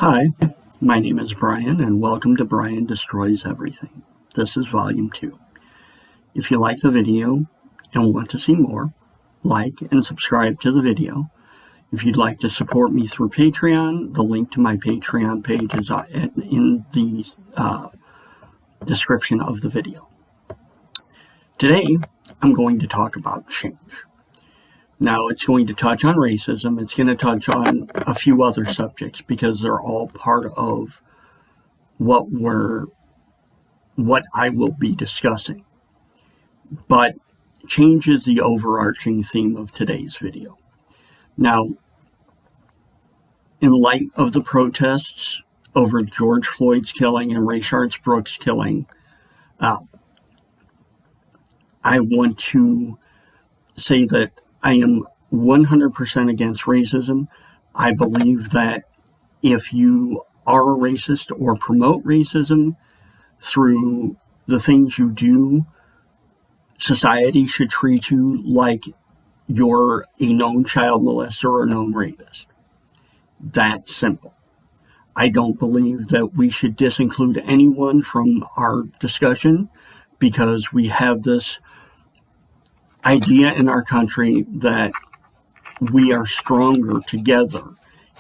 Hi, my name is Brian, and welcome to Brian Destroys Everything. This is Volume 2. If you like the video and want to see more, like and subscribe to the video. If you'd like to support me through Patreon, the link to my Patreon page is in the description of the video. Today, I'm going to talk about change. Now, it's going to touch on racism. It's going to touch on a few other subjects because they're all part of what I will be discussing. But change is the overarching theme of today's video. Now, in light of the protests over George Floyd's killing and Rayshard Brooks' killing, I want to say that I am 100% against racism. I believe that if you are a racist or promote racism through the things you do, society should treat you like you're a known child molester or a known rapist. That's simple. I don't believe that we should disinclude anyone from our discussion because we have this idea in our country that we are stronger together,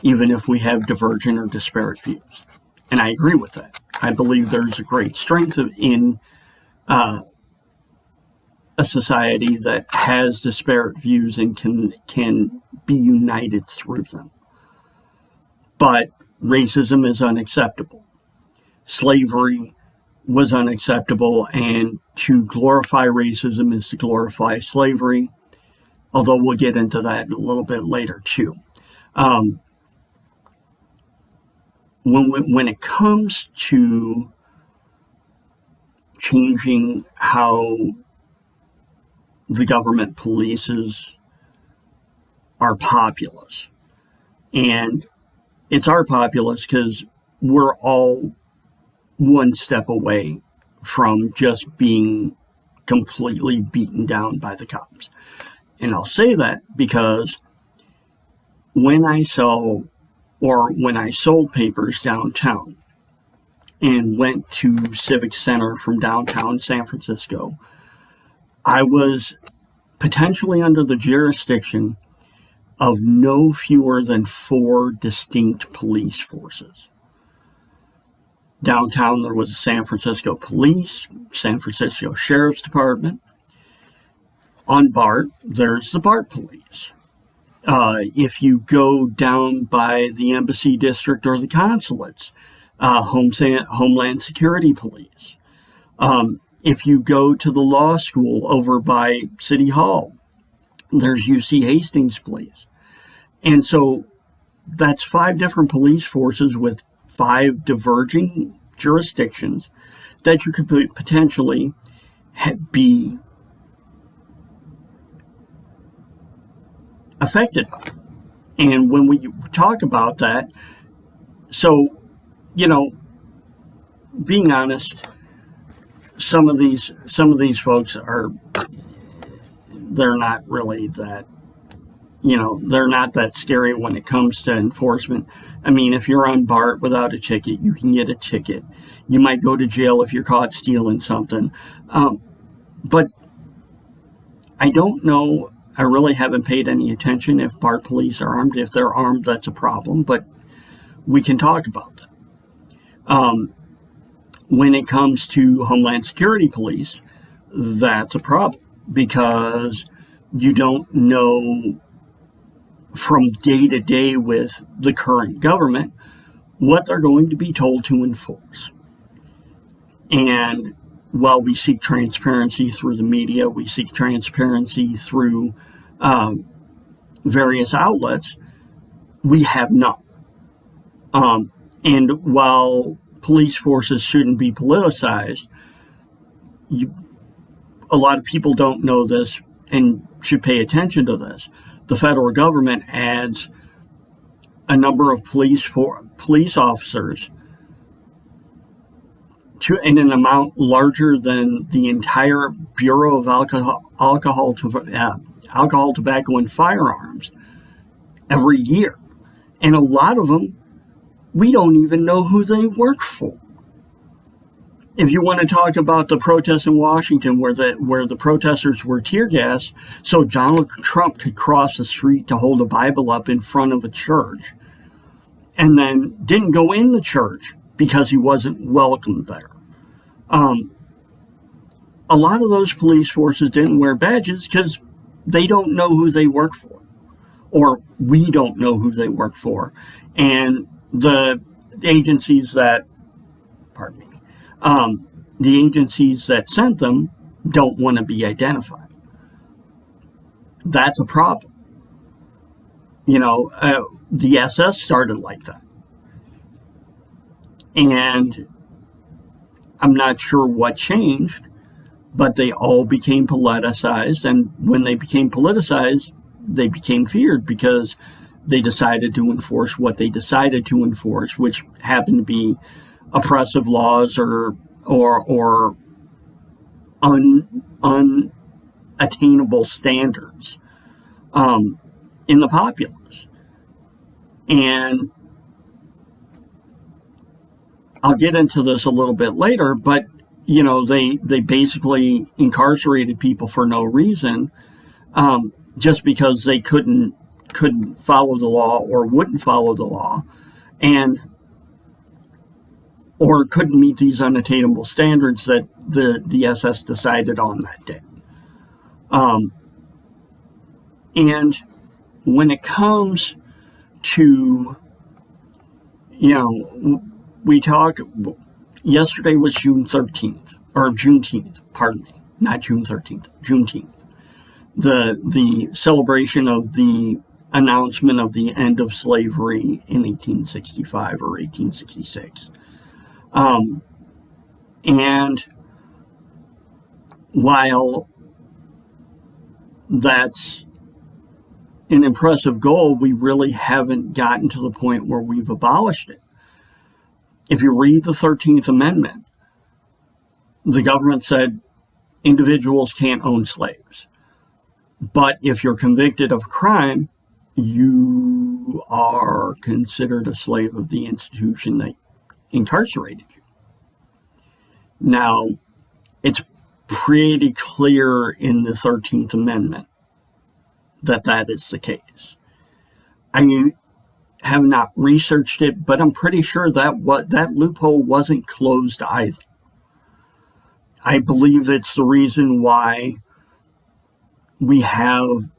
even if we have divergent or disparate views. And I agree with that. I believe there's a great strength in a society that has disparate views and can be united through them. But racism is unacceptable. Slavery was unacceptable, and to glorify racism is to glorify slavery, although we'll get into that a little bit later too. When it comes to changing how the government polices our populace, and it's our populace because we're all one step away from just being completely beaten down by the cops. And I'll say that because when I sold papers downtown and went to Civic Center from downtown San Francisco, I was potentially under the jurisdiction of no fewer than 4 distinct police forces. Downtown, there was the San Francisco Police, San Francisco Sheriff's Department. On BART, there's the BART Police. If you go down by the Embassy District or the consulates, Homeland Security Police. If you go to the law school over by City Hall, there's UC Hastings Police. And so that's 5 different police forces with 5 diverging jurisdictions that you could potentially be affected by. And when we talk about that, so, being honest, some of these folks they're not really that, they're not that scary when it comes to enforcement. I mean, if you're on BART without a ticket, you can get a ticket. You might go to jail if you're caught stealing something. But I don't know. I really haven't paid any attention if BART police are armed. If they're armed, that's a problem. But we can talk about that. When it comes to Homeland Security Police, that's a problem because you don't know from day to day with the current government what they're going to be told to enforce. And while we seek transparency through the media, we seek transparency through various outlets, we have none. And while police forces shouldn't be politicized, a lot of people don't know this and should pay attention to this. The federal government adds a number of police officers in an amount larger than the entire Bureau of Alcohol, Tobacco, and Firearms every year. And a lot of them we don't even know who they work for. If you want to talk about the protests in Washington where the protesters were tear gassed so Donald Trump could cross the street to hold a Bible up in front of a church, and then didn't go in the church because he wasn't welcomed there. A lot of those police forces didn't wear badges because they don't know who they work for, or we don't know who they work for. And the agencies that, the agencies that sent them don't want to be identified. That's a problem. The SS started like that. And I'm not sure what changed, but they all became politicized. And when they became politicized, they became feared because they decided to enforce what they decided to enforce, which happened to be oppressive laws or unattainable standards in the populace. And I'll get into this a little bit later, but they basically incarcerated people for no reason, just because they couldn't follow the law or wouldn't follow the law, or couldn't meet these unattainable standards that the SS decided on that day. And when it comes to, we talk, yesterday was June 13th, or Juneteenth, pardon me, not June 13th, Juneteenth. The celebration of the announcement of the end of slavery in 1865 or 1866. And while that's an impressive goal, we really haven't gotten to the point where we've abolished it. If you read the 13th Amendment, the government said individuals can't own slaves. But if you're convicted of a crime, you are considered a slave of the institution that incarcerated you. Now, it's pretty clear in the 13th Amendment that is the case. I have not researched it, but I'm pretty sure that loophole wasn't closed either. I believe it's the reason why we have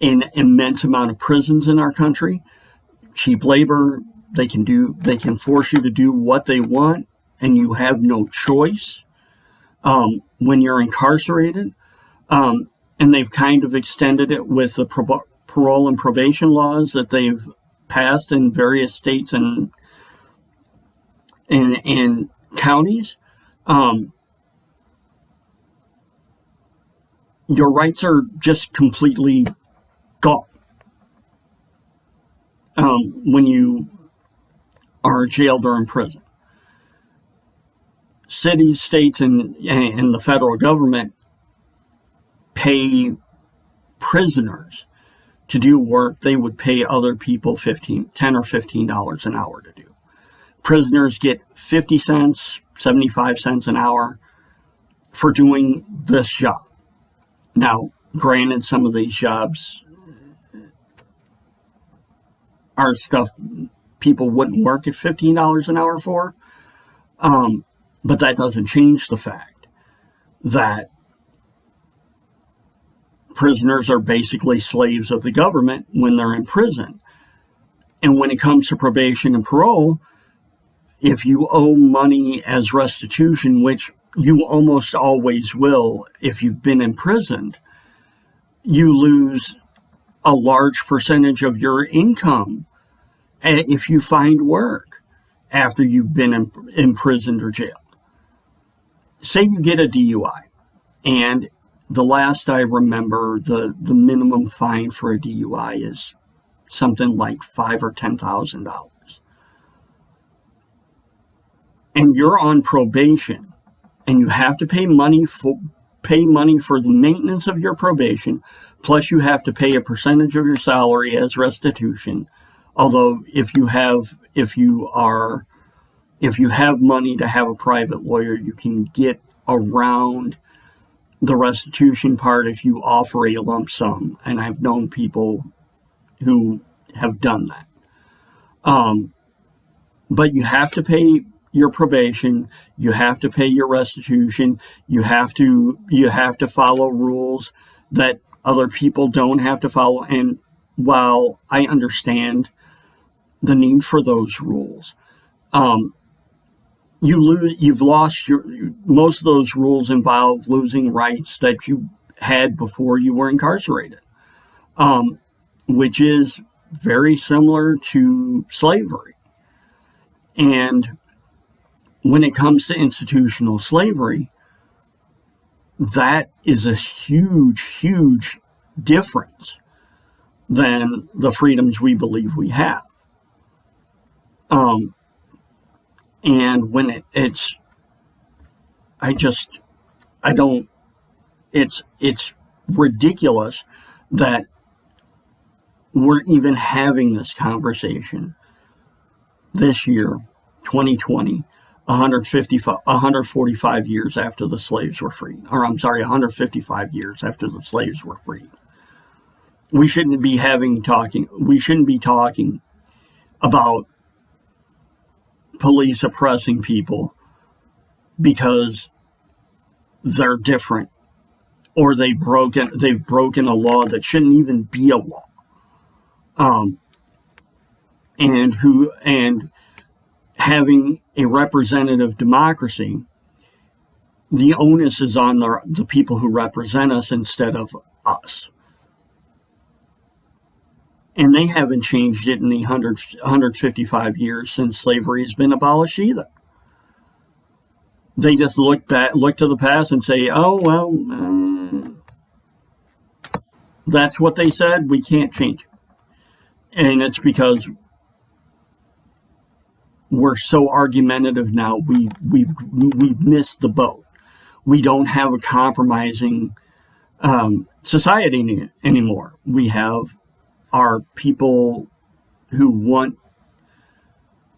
an immense amount of prisons in our country. Cheap labor, they can force you to do what they want, and you have no choice when you're incarcerated. And they've kind of extended it with the parole and probation laws that they've passed in various states and counties. Your rights are just completely gone when you are jailed or in prison. Cities, states, and the federal government pay prisoners to do work they would pay other people $10 or $15 an hour to do. Prisoners get 50 cents, 75 cents an hour for doing this job. Now, granted, some of these jobs are stuff people wouldn't work at $15 an hour for, but that doesn't change the fact that prisoners are basically slaves of the government when they're in prison. And when it comes to probation and parole, if you owe money as restitution, which you almost always will if you've been imprisoned, you lose a large percentage of your income if you find work after you've been imprisoned or jailed. Say you get a DUI, and the last I remember, the minimum fine for a DUI is something like $5,000 or $10,000. And you're on probation, and you have to pay money for the maintenance of your probation, plus you have to pay a percentage of your salary as restitution Although if you have money to have a private lawyer, you can get around the restitution part if you offer a lump sum. And I've known people who have done that. But you have to pay your probation, you have to pay your restitution, you have to follow rules that other people don't have to follow. And while I understand the need for those rules, you've lost most of those rules involve losing rights that you had before you were incarcerated, which is very similar to slavery. And when it comes to institutional slavery, that is a huge, huge difference than the freedoms we believe we have. And when it's ridiculous that we're even having this conversation this year, 2020, 145 years after the slaves were freed. Or I'm sorry, 155 years after the slaves were freed. We shouldn't be talking about police oppressing people because they're different or they've broken a law that shouldn't even be a law. And having a representative democracy, the onus is on the people who represent us instead of us. And they haven't changed it in the 155 years since slavery has been abolished either. They just look to the past and say, oh, well, that's what they said. We can't change it. And it's because we're so argumentative now. We've missed the boat. We don't have a compromising society anymore. We have our people who want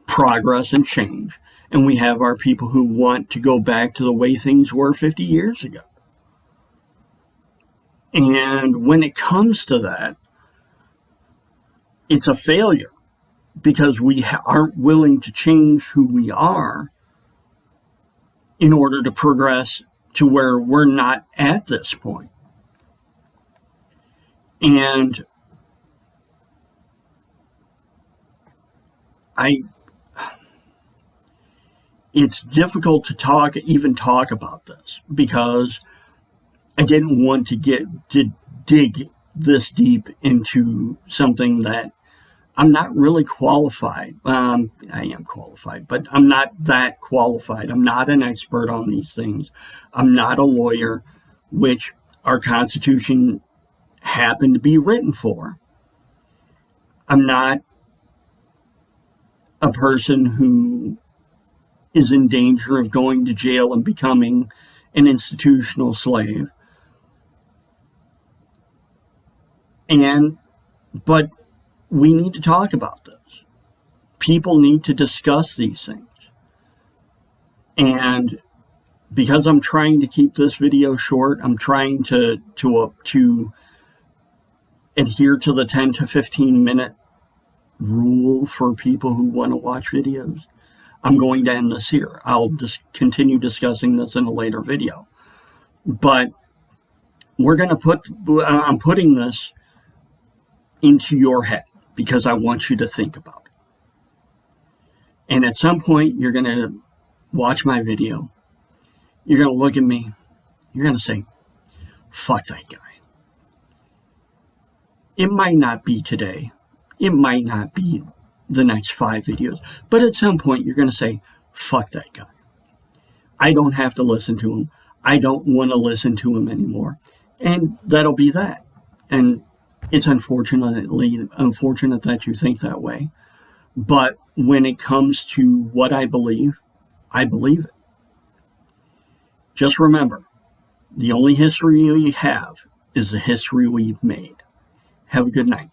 progress and change, and we have our people who want to go back to the way things were 50 years ago. And when it comes to that, it's a failure because we aren't willing to change who we are in order to progress to where we're not at this point. And it's difficult to even talk about this because I didn't want to dig this deep into something that I'm not really qualified. I am qualified, but I'm not that qualified. I'm not an expert on these things. I'm not a lawyer, which our Constitution happened to be written for. I'm not a person who is in danger of going to jail and becoming an institutional slave. But we need to talk about this. People need to discuss these things. And because I'm trying to keep this video short, I'm trying to adhere to the 10 to 15 minute rule for people who want to watch videos. I'm going to end this here. I'll just continue discussing this in a later video. But I'm putting this into your head because I want you to think about it. And at some point, you're going to watch my video. You're going to look at me. You're going to say, fuck that guy. It might not be today. It might not be the next 5 videos. But at some point, you're going to say, fuck that guy. I don't have to listen to him. I don't want to listen to him anymore. And that'll be that. And it's unfortunate that you think that way. But when it comes to what I believe it. Just remember, the only history we have is the history we've made. Have a good night.